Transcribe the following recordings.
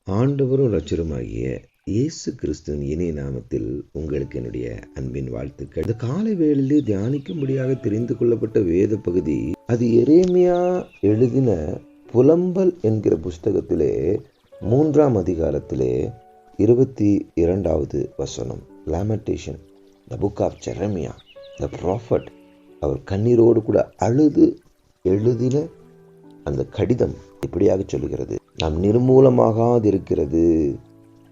ஆண்டவரும் இரட்சகருமாகிய இயேசு கிறிஸ்துவின் இனிய நாமத்தில் உங்களுக்கு என்னுடைய அன்பின் வாழ்த்துக்கள். இந்த காலை வேளையிலே தியானிக்கும்படியாக தெரிந்து கொள்ளப்பட்ட வேத பகுதி, அது எரேமியா எழுதின புலம்பல் என்கிற புஸ்தகத்திலே 3ஆம் அதிகாரத்திலே 22வது வசனம். Lamentation, the book of Jeremiah the prophet. அவர் கண்ணீரோடு கூட அழுது எழுதின அந்த கடிதம் இப்படியாக சொல்லுகிறது: நாம் நிர்மூலமாகாதிருக்கிறது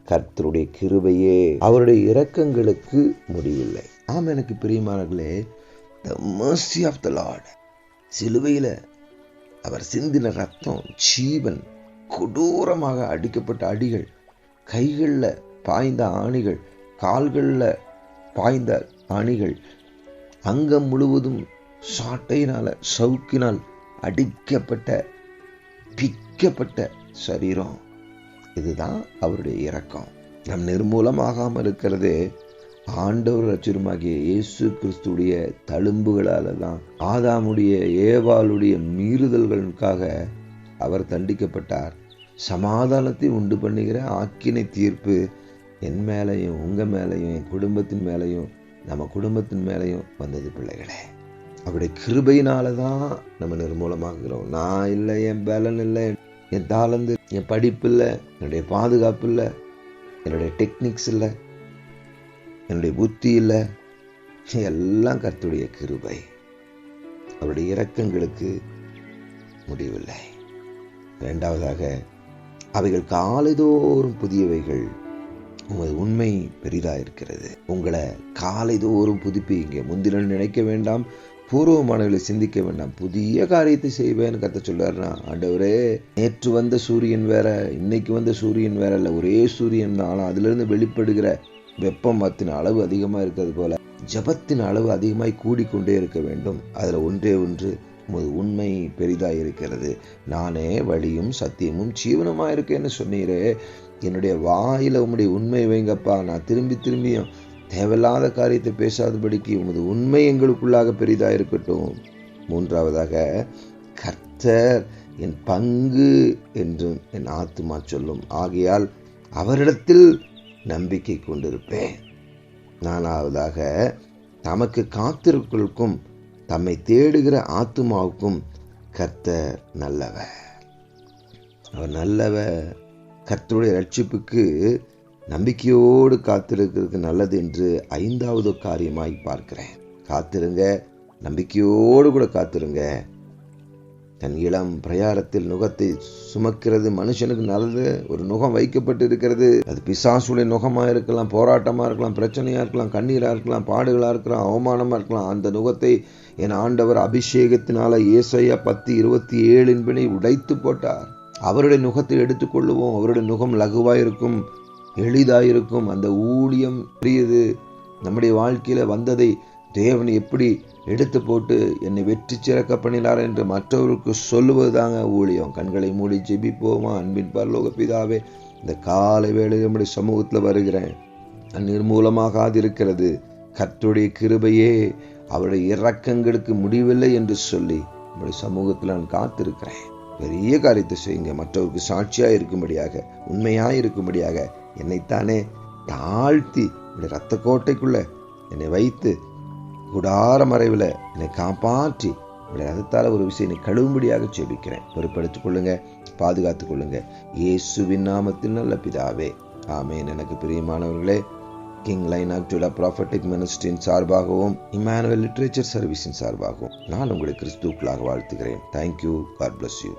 கர்த்தருடைய கிருபையே, அவருடைய இரக்கங்களுக்கு முடிவில்லை. ஆம், எனக்கு பிரியமானவர்களே, the mercy of the Lord. சிலுவையில் அவர் சிந்தின ரத்தம், ஜீவன், கொடூரமாக அடிக்கப்பட்ட அடிகள், கைகளில் பாய்ந்த ஆணிகள், கால்களில் பாய்ந்த ஆணிகள், அங்கம் முழுவதும் சாட்டையினால சவுக்கினால் அடிக்கப்பட்ட பிக்கப்பட்ட சரீரம். இதுதான் அவருடைய இரக்கம். நம் நிர்மூலமாகாமல் இருக்கிறதே ஆண்டவர் இரட்சகருமாகிய இயேசு கிறிஸ்துடைய தழும்புகளால தான். ஆதாமுடைய ஏவாளுடைய மீறுதல்களுக்காக அவர் தண்டிக்கப்பட்டார். சமாதானத்தை உண்டு பண்ணுகிற ஆக்கினை தீர்ப்பு என் மேலையும் உங்க மேலையும் என் குடும்பத்தின் மேலையும் நம்ம குடும்பத்தின் மேலையும் வந்தது. பிள்ளைகளே, அவருடைய கிருபையினால தான் நம்ம நிர்மூலமாகிறோம். நான் இல்லை, என் பலன் இல்லை, என் தாளந்து, என் படிப்பு இல்லை, என்னுடைய பாதுகாப்பு இல்லை, என்னுடைய டெக்னிக்ஸ் இல்லை, என்னுடைய புத்தி இல்லை. எல்லாம் கர்த்தருடைய கிருபை. அவருடைய இரக்கங்களுக்கு முடிவில்லை. இரண்டாவதாக, அவைகள் காலைதோறும் புதியவைகள். உமது உண்மை பெரிதாக இருக்கிறது. உங்களை காலைதோறும் புதுப்பிங்க. முந்தின நினைக்க வேண்டாம், பூர்வமானவர்களை சிந்திக்க வேண்டாம், புதிய காரியத்தை செய்வேன்னு கத்த சொல்றாருன்னா, ஆண்டவரே, நேற்று வந்த சூரியன் வேற, இன்னைக்கு வந்த சூரியன் வேற இல்லை, ஒரே சூரியன் தான். ஆனால் அதிலிருந்து வெளிப்படுகிற வெப்பத்தின் அளவு அதிகமாக இருக்கிறது போல ஜபத்தின் அளவு அதிகமாய் கூடிக்கொண்டே இருக்க வேண்டும். அதில் ஒன்றே ஒன்று, உமது உண்மை பெரிதாக இருக்கிறது. நானே வழியும் சத்தியமும் ஜீவனமாக இருக்கேன்னு சொன்னீரே, என்னுடைய வாயில உம்முடைய உண்மை வைங்கப்பா. நான் திரும்பியும் தேவையில்லாத காரியத்தை பேசாதபடிக்கு உமது உண்மை எங்களுக்குள்ளாக பெரிதாக இருக்கட்டும். மூன்றாவதாக, கர்த்தர் என் பங்கு என்று என் ஆத்துமா சொல்லும், ஆகையால் அவரிடத்தில் நம்பிக்கை கொண்டிருப்பேன். நாலாவதாக, தமக்கு காத்திருக்கும் தம்மை தேடுகிற ஆத்துமாவுக்கும் கர்த்தர் நல்லவர். அவர் நல்லவர். கர்த்தருடைய ரட்சிப்புக்கு நம்பிக்கையோடு காத்திருக்கிறது நல்லது என்று 5வது காரியமாய் பார்க்கிறேன். காத்திருங்க, நம்பிக்கையோடு கூட காத்திருங்க. தன் இளம் பிரயாணத்தில் நுகத்தை சுமக்கிறது மனுஷனுக்கு நல்லது. ஒரு நுகம் வைக்கப்பட்டு இருக்கிறது. அது பிசாசுடைய நுகமாக இருக்கலாம், போராட்டமாக இருக்கலாம், பிரச்சனையாக இருக்கலாம், கண்ணீராக இருக்கலாம், பாடுகளாக இருக்கலாம், அவமானமாக இருக்கலாம். அந்த நுகத்தை என் ஆண்டவர் அபிஷேகத்தினால ஏசாயா 10:27 உடைத்து போட்டார். அவருடைய நுகத்தை எடுத்துக்கொள்ளுவோம். அவருடைய நுகம் லகுவாயிருக்கும், எளிதாயிருக்கும். அந்த ஊழியம் பெரியது. நம்முடைய வாழ்க்கையில வந்ததை தேவன் எப்படி எடுத்து போட்டு என்னை வெற்றி சிறக்க பண்ணினார் என்று மற்றவருக்கு சொல்லுவது தாங்க ஊழியம். கண்களை மூடி ஜெபிப்போமா. அன்பின் பரலோக பிதாவே, இந்த காலை வேளையில் நம்முடைய சமூகத்தில் வருகிறேன். நிர்மூலமாகாதிருக்கிறது கர்த்தருடைய கிருபையே, அவருடைய இரக்கங்களுக்கு முடிவில்லை என்று சொல்லி நம்முடைய சமூகத்தில் நான் காத்திருக்கிறேன். பெரிய காரியத்தை செய்யுங்க. மற்றவருக்கு சாட்சியாக இருக்கும்படியாக, உண்மையாக இருக்கும்படியாக என்னைத்தானே தாழ்த்தி என்னுடைய ரத்த கோட்டைக்குள்ள என்னை வைத்து குடார மறைவில் என்னை காப்பாற்றி என்னுடைய ரத்தத்தால் ஒரு விஷயம் கழுவும்படியாக ஜெபிக்கிறேன். பொறுப்படுத்திக் கொள்ளுங்க, பாதுகாத்துக் கொள்ளுங்க. இயேசுவின் நாமத்தில் நல்ல பிதாவே, ஆமேன். எனக்கு பிரியமானவர்களே, King line of Judah prophetic மினிஸ்ட்ரியின் சார்பாகவும் இம்மானுவேல் லிட்ரேச்சர் சர்வீஸின் சார்பாகவும் நான் உங்களை கிறிஸ்துவுக்குள்ளாக வாழ்த்துகிறேன். தேங்க்யூ. God bless you.